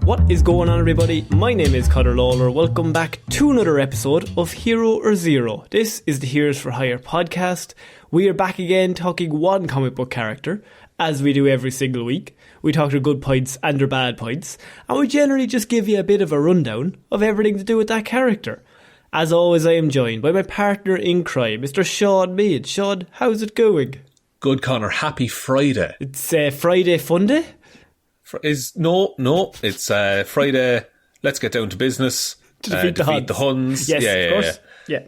What is going on, everybody? My name is Ciara Lawler. Welcome back to another episode of Hero or Zero. This is the Heroes for Hire podcast. We are back again talking one comic book character, as we do every single week. We talk their good points and their bad points, and we generally just give you a bit of a rundown of everything to do with that character. As always, I am joined by my partner in crime, Mr. Shaun Mead. Shaun, how's it going? Good, Connor. Happy Friday. It's Friday Fun Day? No. It's Friday. Let's get down to business. To defeat the Huns. Yes, of course. Yeah.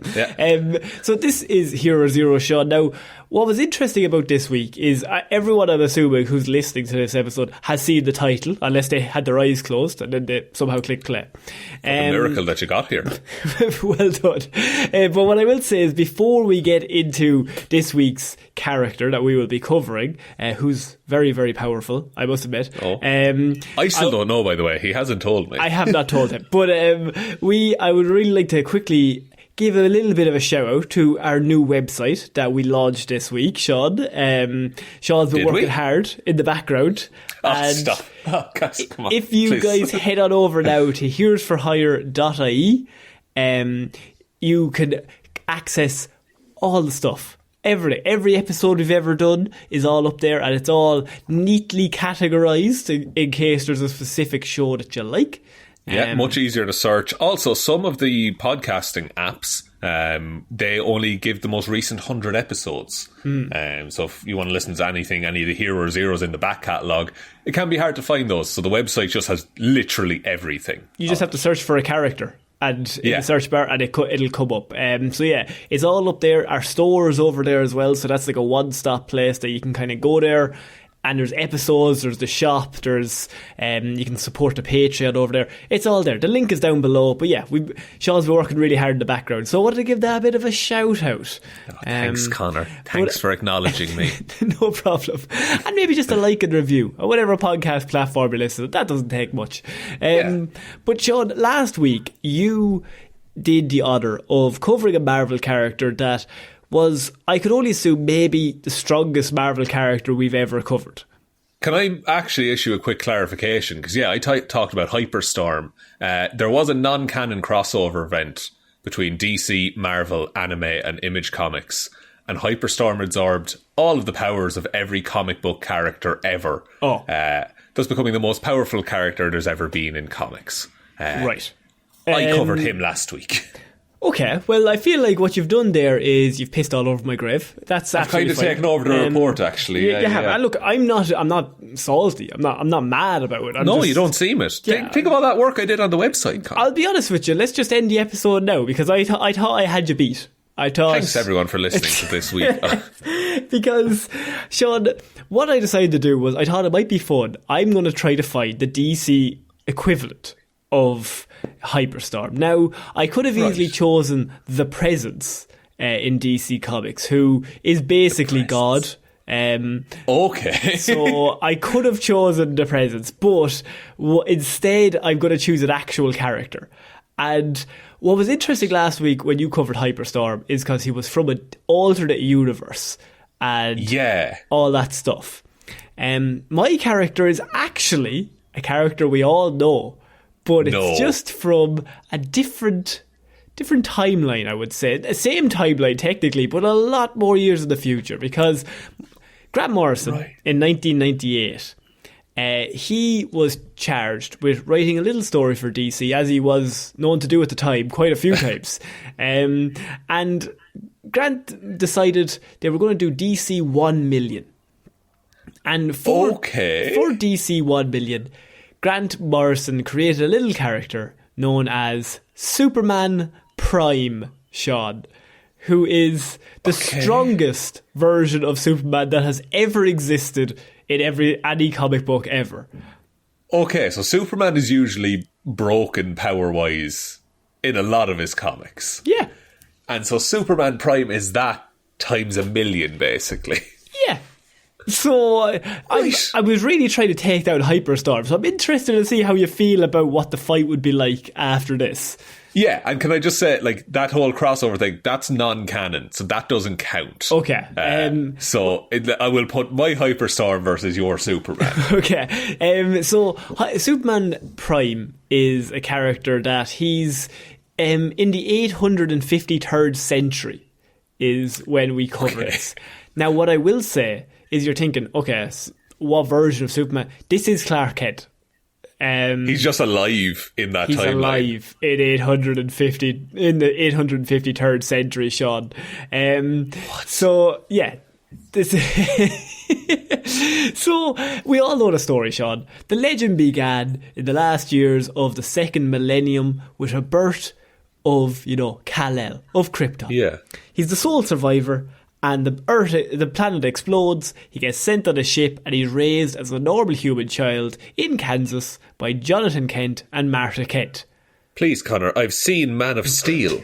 So this is Hero Zero, Shaun. Now, what was interesting about this week is everyone, I'm assuming, who's listening to this episode has seen the title, unless they had their eyes closed and then they somehow clicked play. A miracle that you got here. Well done. But what I will say is, before we get into this week's character that we will be covering, who's very, very powerful, I must admit. I still don't know, by the way. He hasn't told me. I have not told him. But I would really like to quickly give a little bit of a shout out to our new website that we launched this week, Shaun. Shaun's been working hard in the background. Stop. Guys, come on, if you please. guys head on over now to heroesforhire.ie, you can access all the stuff. Every episode we've ever done is all up there, and it's all neatly categorised in case there's a specific show that you like. Yeah, much easier to search. Also, some of the podcasting apps, they only give the most recent 100 episodes. So if you want to listen to any of the Hero or Zeros in the back catalogue, it can be hard to find those. So the website just has literally everything. You just have to search for a character and in the search bar, and it'll come up. So yeah, it's all up there. Our store is over there as well, so that's like a one-stop place that you can kind of go there. And there's episodes, there's the shop, there's you can support the Patreon over there. It's all there. The link is down below. But yeah, Shaun's been working really hard in the background, so I wanted to give that a bit of a shout out. Thanks, Connor. Thanks for acknowledging me. No problem. And maybe just a like and review or whatever podcast platform you listen to. That doesn't take much. But Shaun, last week you did the honour of covering a Marvel character that was, I could only assume, maybe the strongest Marvel character we've ever covered. Can I actually issue a quick clarification? Because, I talked about Hyperstorm. There was a non-canon crossover event between DC, Marvel, Anime, and Image Comics. And Hyperstorm absorbed all of the powers of every comic book character ever. Thus becoming the most powerful character there's ever been in comics. Right. I covered him last week. Okay, well, I feel like what you've done there is you've pissed all over my grave. That's I've kind of taken over the report, actually. Yeah. Look, I'm not salty. I'm not mad about it. You don't seem it. Think of all that work I did on the website, Con. I'll be honest with you. Let's just end the episode now, because I thought I had you beat. Thanks everyone for listening to this week. Because, Shaun, what I decided to do was, I thought it might be fun. I'm going to try to find the DC equivalent of Hyperstorm. Now, I could have easily chosen the Presence in DC Comics, who is basically God. Okay. So I could have chosen the Presence, but instead I'm going to choose an actual character. And what was interesting last week when you covered Hyperstorm is because he was from an alternate universe and all that stuff. My character is actually a character we all know, but it's just from a different timeline, I would say. The same timeline, technically, but a lot more years in the future. Because Grant Morrison, in 1998, he was charged with writing a little story for DC, as he was known to do at the time, quite a few times. And Grant decided they were going to do DC 1 million. And for DC 1 million... Grant Morrison created a little character known as Superman Prime, Shaun, who is the strongest version of Superman that has ever existed in any comic book ever. Okay, so Superman is usually broken power-wise in a lot of his comics. Yeah. And so Superman Prime is that times a million, basically. Yeah. So I was really trying to take down Hyperstorm, so I'm interested to see how you feel about what the fight would be like after this. Yeah, and can I just say, like, that whole crossover thing, that's non-canon, so that doesn't count. Okay. I will put my Hyperstorm versus your Superman. Okay. So Superman Prime is a character that he's in the 853rd century is when we cover this. Now, what I will say is you're thinking, okay, what version of Superman? This is Clarke Kent. He's just alive in that timeline. He's alive in the 853rd century, Shaun. So yeah, so we all know the story, Shaun. The legend began in the last years of the second millennium with a birth of, Kal-El, of Krypton. Yeah, he's the sole survivor. And the planet explodes, he gets sent on a ship, and he's raised as a normal human child in Kansas by Jonathan Kent and Martha Kent. Please, Connor, I've seen Man of Steel.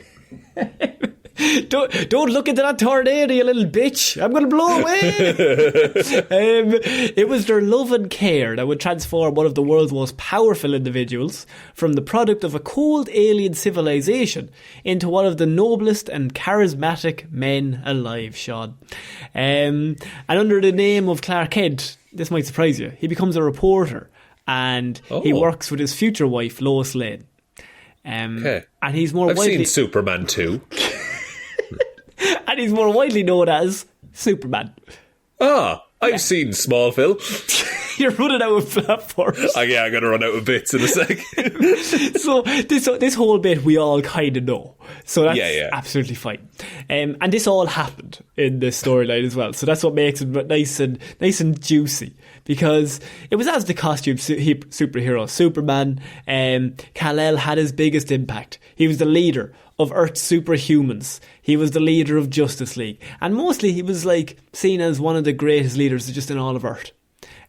Don't look into that tornado, you little bitch. I'm going to blow away. It was their love and care that would transform one of the world's most powerful individuals from the product of a cold alien civilization into one of the noblest and charismatic men alive, Shaun. And under the name of Clarke Kent, this might surprise you, he becomes a reporter and he works with his future wife, Lois Lane. Okay. And he's more I've seen Superman 2. And he's more widely known as Superman. I've seen Smallville. You're running out of platforms. I'm going to run out of bits in a second. So this whole bit we all kind of know. So that's absolutely fine. And this all happened in this storyline as well. So that's what makes it nice and juicy. Because it was as the costume superhero Superman, Kal-El had his biggest impact. He was the leader of Earth's superhumans. He was the leader of Justice League. And mostly he was seen as one of the greatest leaders just in all of Earth.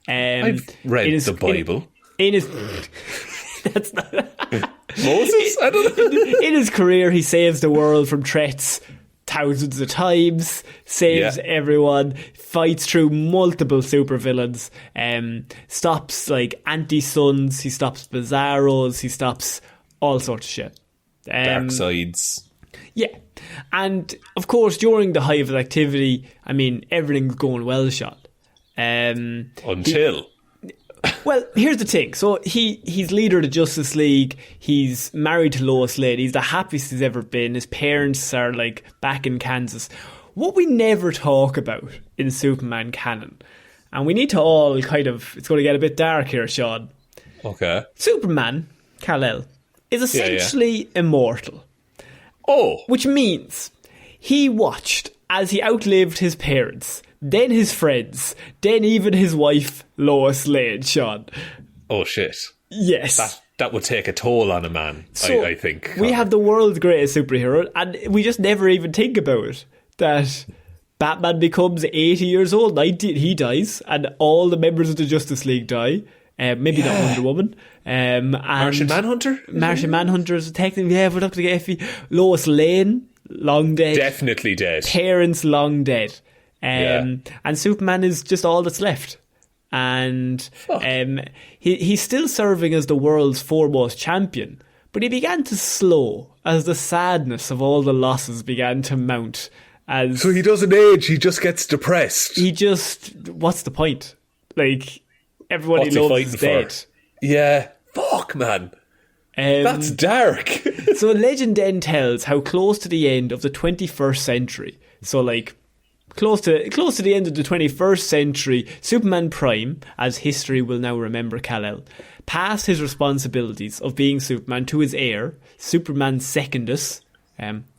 I've read the Bible. That's not Moses? I don't know. In his career, he saves the world from threats thousands of times, saves everyone, fights through multiple supervillains, stops anti-suns, he stops Bizarros, he stops all sorts of shit. Dark sides. Yeah. And of course, during the height of activity, everything's going well, Shaun. Until. Well, here's the thing. So he's leader of the Justice League. He's married to Lois Lane. He's the happiest he's ever been. His parents are back in Kansas. What we never talk about in Superman canon, and we need to all it's going to get a bit dark here, Shaun. Okay. Superman, Kal-El, is essentially immortal. Oh. Which means he watched as he outlived his parents, then his friends, then even his wife, Lois Lane, Shaun. Oh, shit. Yes. That would take a toll on a man, so I think. We have the world's greatest superhero, and we just never even think about it. That Batman becomes 80 years old, 90, he dies, and all the members of the Justice League die. Maybe not Wonder Woman. And Martian Manhunter? Martian Manhunter is technically, we're not going to get iffy. Lois Lane, long dead. Definitely dead. Parents, long dead. And Superman is just all that's left. And he's still serving as the world's foremost champion, but he began to slow as the sadness of all the losses began to mount. So he doesn't age, he just gets depressed. What's the point? Everyone he loves is dead. Yeah. Fuck, man. That's dark. So legend then tells how close to the end of the 21st century, so close to the end of the 21st century, Superman Prime, as history will now remember Kal-El, passed his responsibilities of being Superman to his heir, Superman Secondus,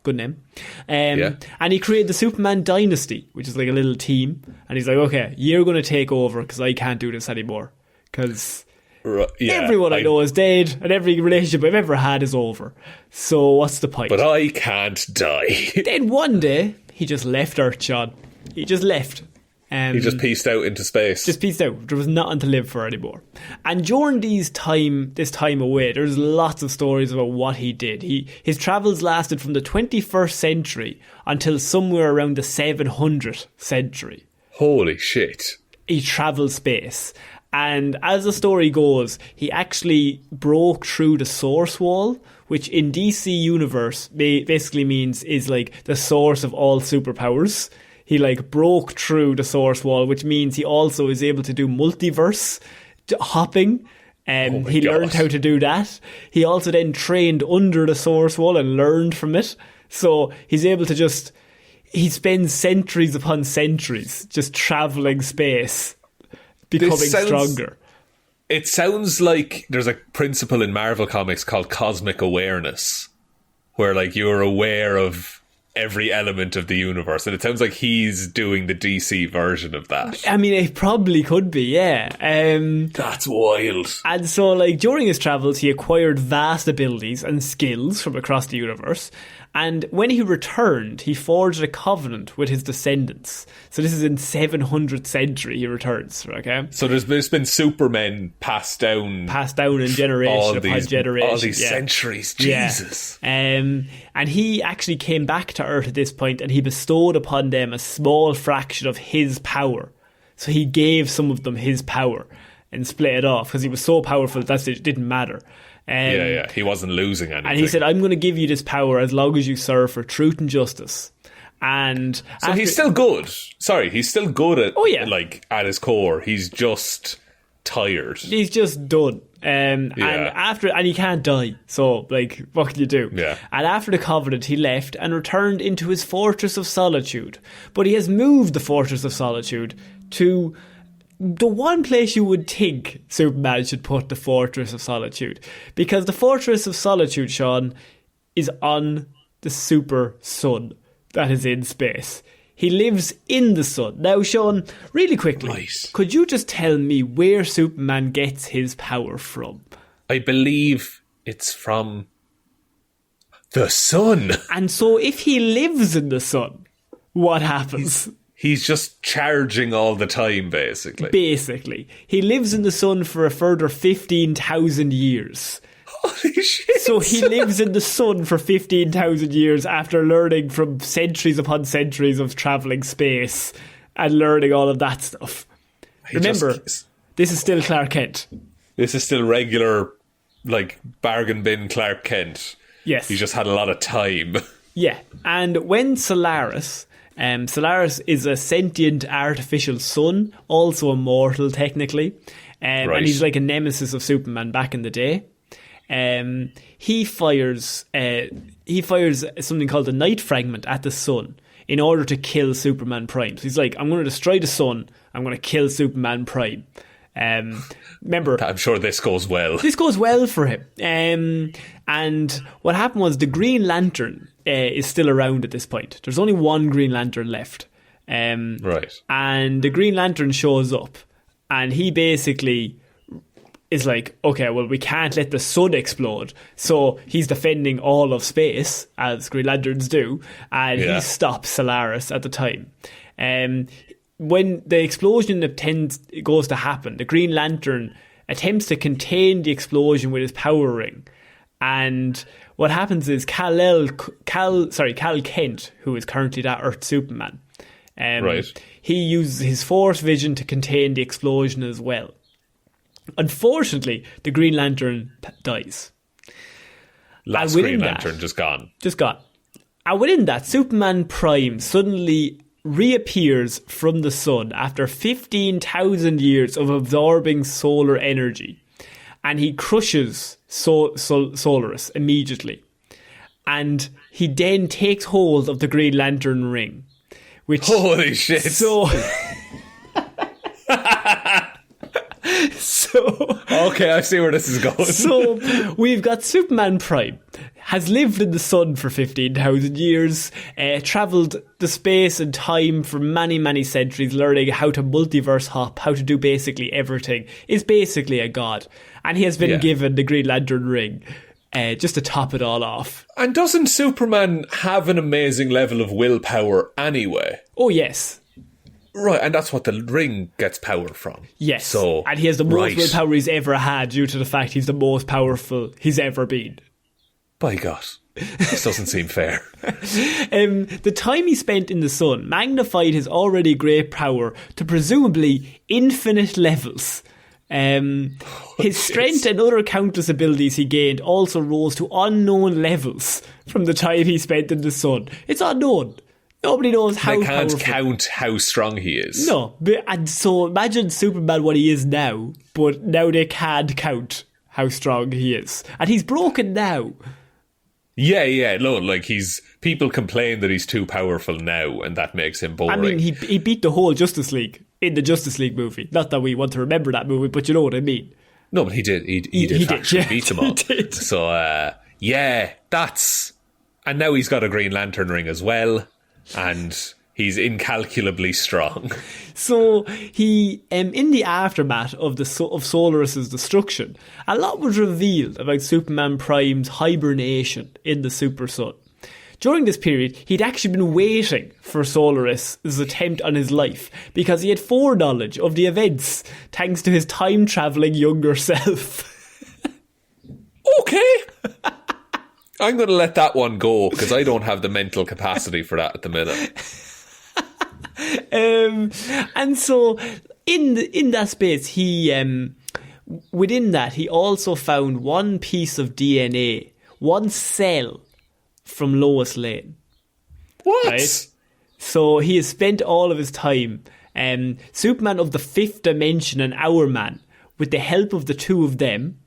good name, and he created the Superman Dynasty, which is a little team, and he's okay, you're going to take over because I can't do this anymore, because everyone I know is dead and every relationship I've ever had is over, so what's the point? But I can't die. Then one day he just left Earth, Shaun. He just left. He just pieced out into space. Just pieced out. There was nothing to live for anymore. And during this time away, there's lots of stories about what he did. His travels lasted from the 21st century until somewhere around the 700th century. Holy shit. he travels space. And as the story goes, he actually broke through the source wall, which in DC Universe basically means is like the source of all superpowers. He like broke through the source wall, which means he also is able to do multiverse hopping. He learned how to do that. He also then trained under the source wall and learned from it. So he's able to he spends centuries upon centuries just traveling space, becoming stronger. It sounds like there's a principle in Marvel Comics called cosmic awareness, where like you're aware of every element of the universe, and it sounds like he's doing the DC version of that. I mean, it probably could be, yeah. That's wild. And so, like, during his travels, he acquired vast abilities and skills from across the universe. And when he returned, he forged a covenant with his descendants. So this is in 700th century he returns, okay? So there's been Supermen passed down in generation upon generation. All these centuries, Jesus. Yeah. And he actually came back to Earth at this point, and he bestowed upon them a small fraction of his power. So he gave some of them his power and split it off because he was so powerful that it didn't matter. He wasn't losing anything. And he said, I'm going to give you this power as long as you serve for truth and justice. And so he's still good. Sorry, he's still good at, like, at his core. He's just tired. He's just done. And he can't die. So, like, what can you do? Yeah. And after the Covenant, he left and returned into his Fortress of Solitude. But he has moved the Fortress of Solitude to the one place you would think Superman should put the Fortress of Solitude. Because the Fortress of Solitude, Shaun, is on the super sun that is in space. He lives in the sun. Now, Shaun, really quickly, could you just tell me where Superman gets his power from? I believe it's from the sun. And so if he lives in the sun, what happens? He's just charging all the time, basically. He lives in the sun for a further 15,000 years. Holy shit. So he lives in the sun for 15,000 years after learning from centuries upon centuries of travelling space and learning all of that stuff. Remember, this is still Clarke Kent. This is still regular, like, bargain bin Clarke Kent. Yes. He just had a lot of time. Yeah. And when Solaris is a sentient artificial sun, also immortal technically, and he's like a nemesis of Superman back in the day. He fires something called the Night Fragment at the sun in order to kill Superman Prime. So he's like, I'm going to destroy the sun, I'm going to kill Superman Prime. Remember, I'm sure this goes well. This goes well for him. And what happened was the Green Lantern is still around at this point. There's only one Green Lantern left. Right. And the Green Lantern shows up, and he basically is like, okay, well, we can't let the sun explode. So he's defending all of space, as Green Lanterns do, and he stops Solaris at the time. When the explosion goes to happen, the Green Lantern attempts to contain the explosion with his power ring. And what happens is Cal Kent, who is currently that Earth Superman, he uses his Force Vision to contain the explosion as well. Unfortunately, the Green Lantern dies. Last Green Lantern just gone. And within that, Superman Prime suddenly reappears from the sun after 15,000 years of absorbing solar energy. And he crushes Solaris immediately. And he then takes hold of the Green Lantern ring. Which, holy shit. Okay, I see where this is going. So we've got Superman Prime, has lived in the sun for 15,000 years, travelled the space and time for many, many centuries, learning how to multiverse hop, how to do basically everything, is basically a god. And he has been given the Green Lantern ring just to top it all off. And doesn't Superman have an amazing level of willpower anyway? Oh, yes. Right, and that's what the ring gets power from. Yes, so, and he has the most willpower he's ever had due to the fact he's the most powerful he's ever been. By God. This doesn't seem fair. The time he spent in the sun magnified his already great power to presumably infinite levels. His strength and other countless abilities he gained also rose to unknown levels from the time he spent in the sun. It's unknown. Nobody knows how They can't powerful. count how strong he is. No, and so imagine Superman what he is now, but now they can't count how strong he is. And he's broken now. Yeah, no, like people complain that he's too powerful now, and that makes him boring. I mean, he beat the whole Justice League in the Justice League movie. Not that we want to remember that movie, but you know what I mean. No, but he did. He did actually beat them all. He did. So, that's... And now he's got a Green Lantern ring as well, and he's incalculably strong. So he, in the aftermath of of Solaris's destruction, a lot was revealed about Superman Prime's hibernation in the Super Sun. During this period, he'd actually been waiting for Solaris's attempt on his life because he had foreknowledge of the events thanks to his time-travelling younger self. Okay. I'm going to let that one go because I don't have the mental capacity for that at the minute. And so in that space, he within that he also found one piece of DNA, one cell from Lois Lane. What? Right? So he has spent all of his time, Superman of the Fifth Dimension and Our Man, with the help of the two of them.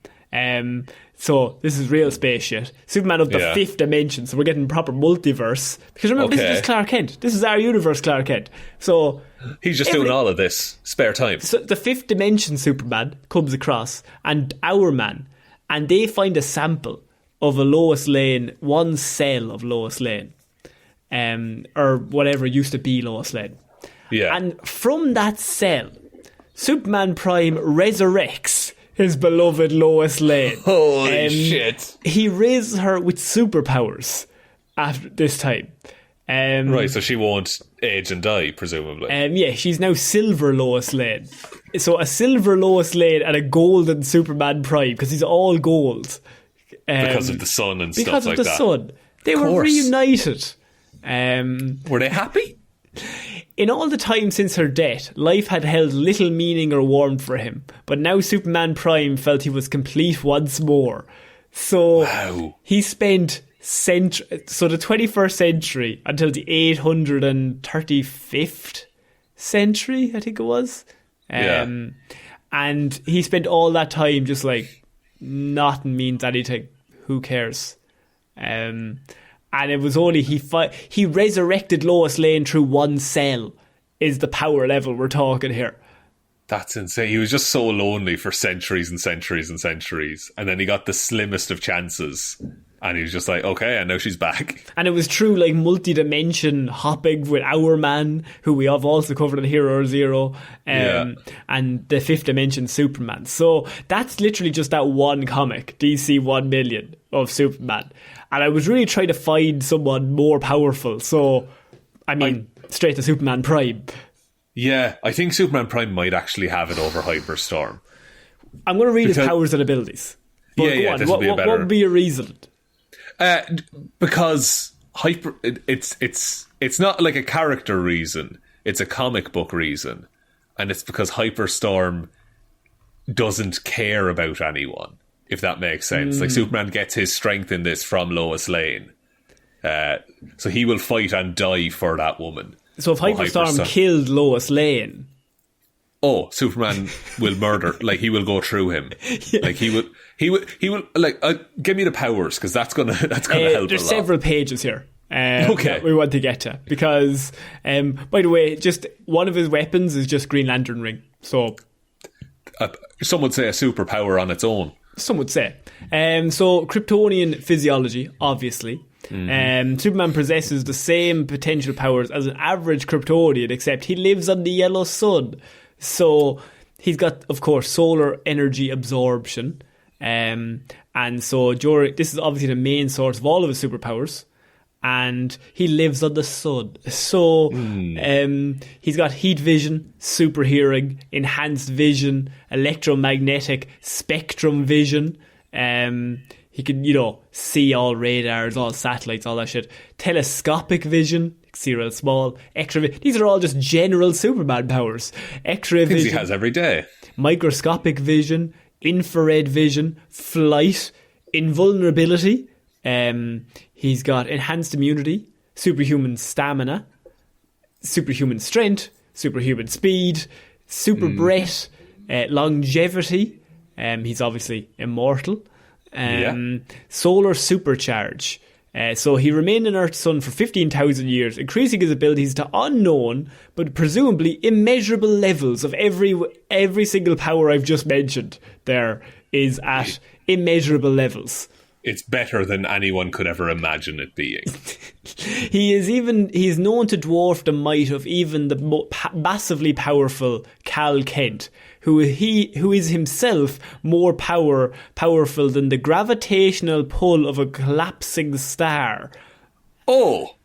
So this is real space shit. Superman of the Fifth Dimension. So we're getting proper multiverse. Because remember, this is Clarke Kent. This is our universe, Clarke Kent. So he's just doing all of this spare time. So the Fifth Dimension Superman comes across, and Our Man, and they find a sample of a Lois Lane, one cell of Lois Lane, or whatever used to be Lois Lane. Yeah. And from that cell, Superman Prime resurrects his beloved Lois Lane. Holy shit. He raises her with superpowers after this time. Right, so she won't age and die, presumably. Yeah, she's now Silver Lois Lane. So a Silver Lois Lane and a Golden Superman Prime, because he's all gold. Because of the sun and stuff like that. Because of the sun. They were reunited. Were they happy? In all the time since her death, life had held little meaning or warmth for him, but now Superman Prime felt he was complete once more. So he spent the 21st century until the 835th century, I think it was. And he spent all that time just like, nothing means anything. Who cares? And it was only he resurrected Lois Lane through one cell is the power level we're talking here. That's insane. He was just so lonely for centuries and centuries and centuries. And then he got the slimmest of chances. And he was just like, okay, and now she's back. And it was true, like, multi-dimension hopping with Our Man, who we have also covered in Hero Zero, and the Fifth Dimension Superman. So that's literally just that one comic, DC 1 million of Superman. And I was really trying to find someone more powerful. So, I mean, straight to Superman Prime. Yeah, I think Superman Prime might actually have it over Hyperstorm. I'm going to read his powers and abilities. But this will be a better... What would be your reason? Because it's not like a character reason. It's a comic book reason. And it's because Hyperstorm doesn't care about anyone, if that makes sense. Like, Superman gets his strength in this from Lois Lane. So he will fight and die for that woman. So if Hyperstorm killed Lois Lane... Oh, Superman will murder. Like, he will go through him. Yeah. Like, he will like, give me the powers, because that's gonna help a lot. There's several pages here. Okay. That we want to get to, because by the way, just one of his weapons is just Green Lantern ring. So some would say a superpower on its own. Some would say. So Kryptonian physiology, obviously. Superman possesses the same potential powers as an average Kryptonian, except he lives on the yellow sun. So he's got, of course, solar energy absorption. And so this is obviously the main source of all of his superpowers. And he lives on the sun. So he's got heat vision, super hearing, enhanced vision, electromagnetic spectrum vision. He can, see all radars, all satellites, all that shit. Telescopic vision, see real small. X-ray. These are all just general Superman powers. X-ray Things vision. he has every day. Microscopic vision, infrared vision, flight, invulnerability. He's got enhanced immunity, superhuman stamina, superhuman strength, superhuman speed, super breath, longevity. He's obviously immortal. Solar supercharge. So he remained in Earth's sun for 15,000 years, increasing his abilities to unknown but presumably immeasurable levels of every single power I've just mentioned. There is at immeasurable levels. It's better than anyone could ever imagine it being. He is known to dwarf the might of even the massively powerful Cal Kent, who is himself more powerful than the gravitational pull of a collapsing star. Oh,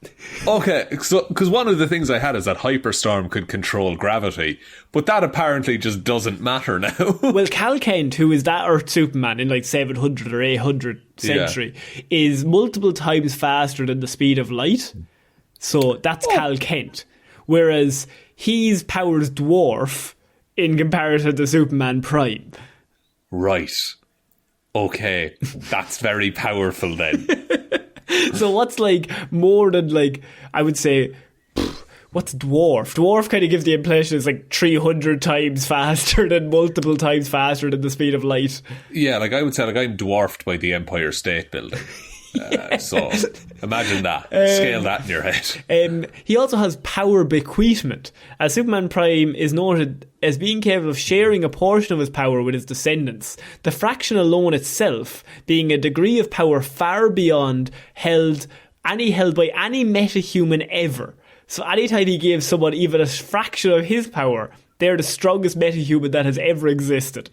okay. So, because one of the things I had is that Hyperstorm could control gravity, but that apparently just doesn't matter now. Well, Cal Kent, who is that Earth Superman in like 700 or 800 century, is multiple times faster than the speed of light. So that's Cal Kent. Whereas his powers dwarf in comparison to Superman Prime. Right. Okay. That's very powerful then. So what's like more than like, I would say, what's dwarf? Dwarf kind of gives the impression it's like 300 times faster than multiple times faster than the speed of light. Yeah, like I would say, like I'm dwarfed by the Empire State Building. So imagine that. Scale that in your head. He also has power bequeathment, as Superman Prime is noted as being capable of sharing a portion of his power with his descendants. The fraction alone itself being a degree of power far beyond held by any metahuman ever. So anytime he gives someone even a fraction of his power, they're the strongest metahuman that has ever existed.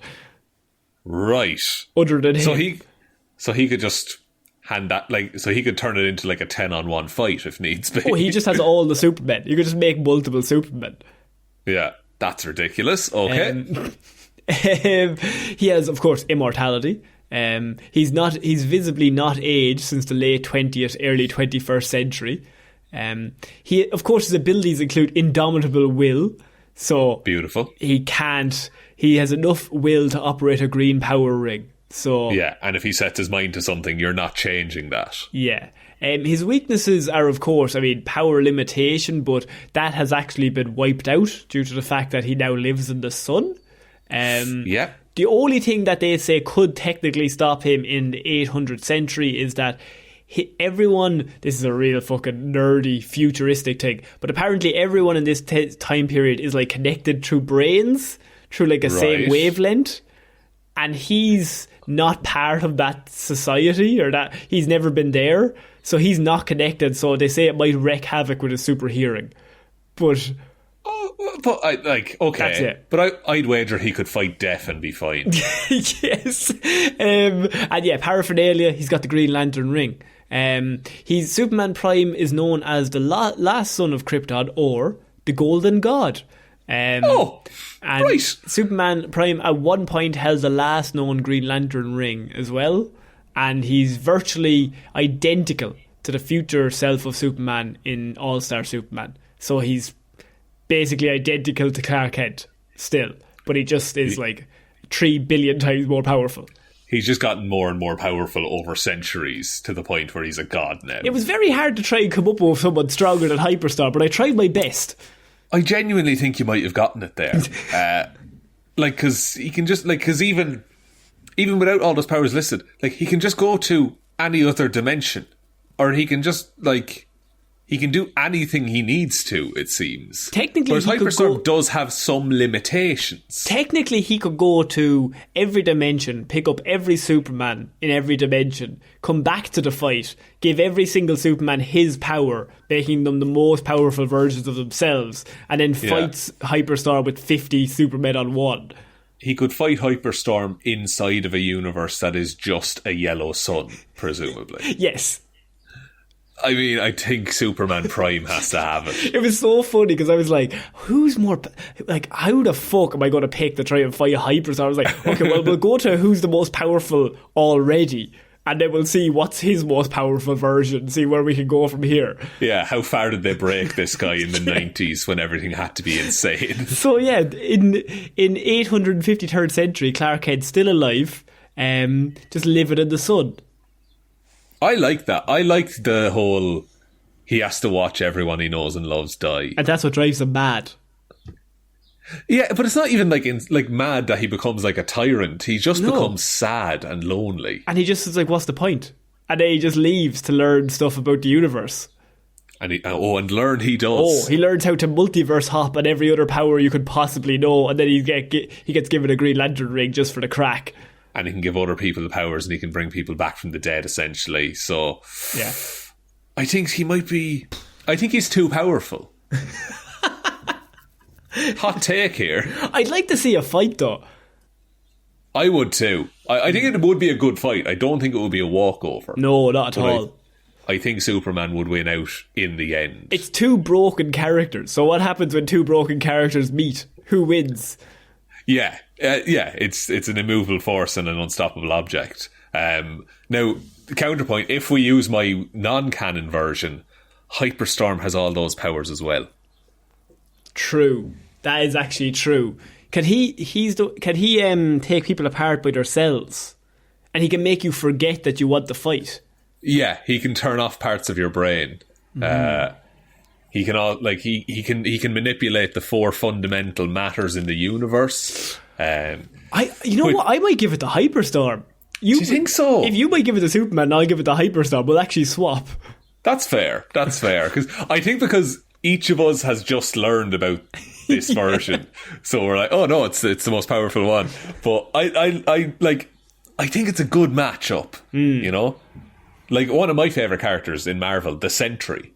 Right. Other than him. So he could just hand that, like, so he could turn it into like a 10-on-1 fight if needs be. Oh, he just has all the Supermen. You could just make multiple Supermen. Yeah, that's ridiculous. Okay. He has, of course, immortality. He's visibly not aged since the late 20th, early 21st century. He, of course, his abilities include indomitable will. So beautiful. He has enough will to operate a green power ring. So yeah, and if he sets his mind to something, you're not changing that. Yeah. His weaknesses are, of course, power limitation, but that has actually been wiped out due to the fact that he now lives in the sun. Yeah. The only thing that they say could technically stop him in the 800th century is that everyone, this is a real fucking nerdy, futuristic thing, but apparently everyone in this time period is like connected through brains, through like a same wavelength, and he's not part of that society, or that he's never been there, so he's not connected. So they say it might wreak havoc with his super hearing, but okay, but I'd wager he could fight death and be fine. Yes. And yeah, paraphernalia, he's got the Green Lantern ring. Superman Prime is known as the last son of Krypton, or the Golden God. Right. Superman Prime at one point held the last known Green Lantern ring as well, and he's virtually identical to the future self of Superman in All-Star Superman. So he's basically identical to Clarke Kent still, but he just is like 3 billion times more powerful. He's just gotten more and more powerful over centuries to the point where he's a god now. It was very hard to try and come up with someone stronger than Hyperstar, but I tried my best. I genuinely think you might have gotten it there. Because he can just, because even without all those powers listed, he can just go to any other dimension. Or he can just, he can do anything he needs to, it seems. Technically, whereas Hyperstorm does have some limitations. Technically, he could go to every dimension, pick up every Superman in every dimension, come back to the fight, give every single Superman his power, making them the most powerful versions of themselves, and then fights Hyperstorm with 50 Supermen on one. He could fight Hyperstorm inside of a universe that is just a yellow sun, presumably. Yes. I think Superman Prime has to have it. It was so funny because I was like, who's more, how the fuck am I going to pick to try and fight Hyperstar? I was like, okay, well, we'll go to who's the most powerful already. and then we'll see what's his most powerful version, see where we can go from here. Yeah, how far did they break this guy in the 90s when everything had to be insane? So yeah, in 853rd century, Clarke still alive, just living in the sun. I like that. I liked the whole he has to watch everyone he knows and loves die. And that's what drives him mad. Yeah, but it's not even like mad that he becomes like a tyrant. He just becomes sad and lonely. And he just is like, what's the point? And then he just leaves to learn stuff about the universe. And learn he does. Oh, he learns how to multiverse hop and every other power you could possibly know. And then he gets given a Green Lantern ring just for the crack. And he can give other people the powers and he can bring people back from the dead, essentially. So, yeah. I think he's too powerful. Hot take here. I'd like to see a fight, though. I would too. I think it would be a good fight. I don't think it would be a walkover. No, not at all. I think Superman would win out in the end. It's two broken characters. So what happens when two broken characters meet? Who wins? Yeah. It's an immovable force and an unstoppable object. Now, the counterpoint, if we use my non-canon version, Hyperstorm has all those powers as well. True. That is actually true. Can he take people apart by their cells? And he can make you forget that you want the fight. Yeah, he can turn off parts of your brain. He can manipulate the four fundamental matters in the universe. What? I might give it the Hyperstorm. Do you think so? If you might give it to Superman, I'll give it the Hyperstorm. We'll actually swap. That's fair. Because each of us has just learned about this version, so we're like, oh no, it's the most powerful one. But I think it's a good matchup. You know, like one of my favorite characters in Marvel, the Sentry.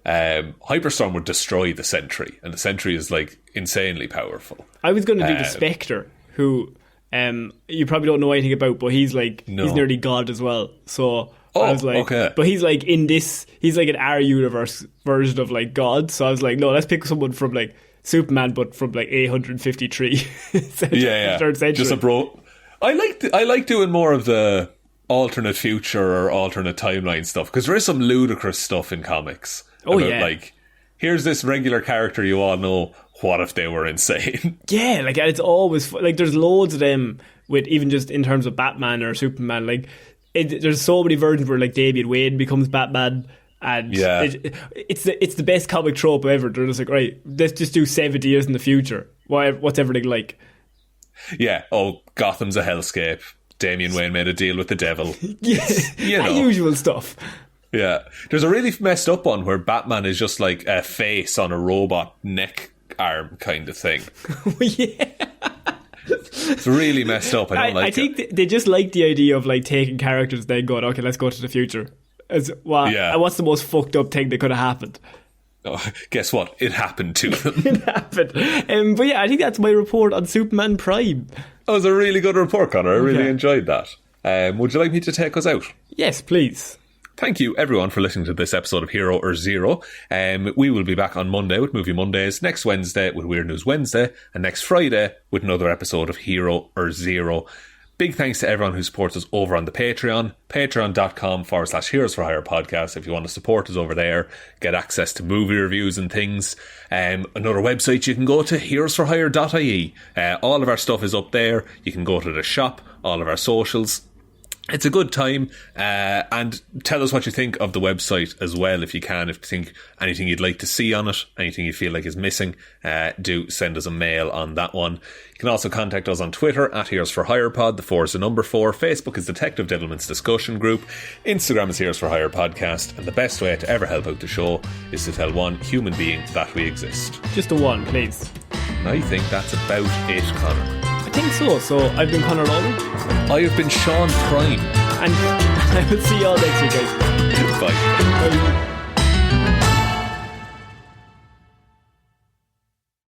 Hyperstorm would destroy the Sentry, and the Sentry is like insanely powerful. I was going to do the Spectre, who you probably don't know anything about, but he's he's nearly God as well. So I was like, okay. But he's like in this, he's like an our universe version of like God. So I was like, no, let's pick someone from like Superman, but from like 853 third century. Just a bro. I like doing more of the alternate future or alternate timeline stuff, because there is some ludicrous stuff in comics. Like, here's this regular character you all know. What if they were insane? Yeah, like it's always like there's loads of them with even just in terms of Batman or Superman. Like there's so many versions where like Damian Wayne becomes Batman, and it's the best comic trope ever. They're just like, right, let's just do 70 years in the future. What's everything like? Yeah. Oh, Gotham's a hellscape. Damian Wayne made a deal with the devil. Yeah, usual stuff. Yeah, there's a really messed up one where Batman is just like a face on a robot neck arm kind of thing. Yeah. It's really messed up. I think they just like the idea of like taking characters and then going, okay, let's go to the future. What's the most fucked up thing that could have happened? Oh, guess what? It happened to them. It happened. But yeah, I think that's my report on Superman Prime. That was a really good report, Connor. I really enjoyed that. Would you like me to take us out? Yes, please. Thank you, everyone, for listening to this episode of Hero or Zero. We will be back on Monday with Movie Mondays, next Wednesday with Weird News Wednesday, and next Friday with another episode of Hero or Zero. Big thanks to everyone who supports us over on the Patreon, patreon.com/Heroes for Hire podcast. If you want to support us over there, get access to movie reviews and things. Another website you can go to, heroesforhire.ie. All of our stuff is up there. You can go to the shop, all of our socials. It's a good time, and tell us what you think of the website as well, if you can. If you think anything you'd like to see on it, anything you feel like is missing, do send us a mail on that one. You can also contact us on Twitter at Heroes for Hire Pod. The 4 is the number 4. Facebook is Detective Diddleman's Discussion Group. Instagram is Heroes for Hire Podcast. And the best way to ever help out the show is to tell one human being that we exist. Just a one, please. I think that's about it, Connor. I think so. So I've been Connor Lawler. I have been Shaun Prime. And I will see you all next week, guys. Bye. Bye.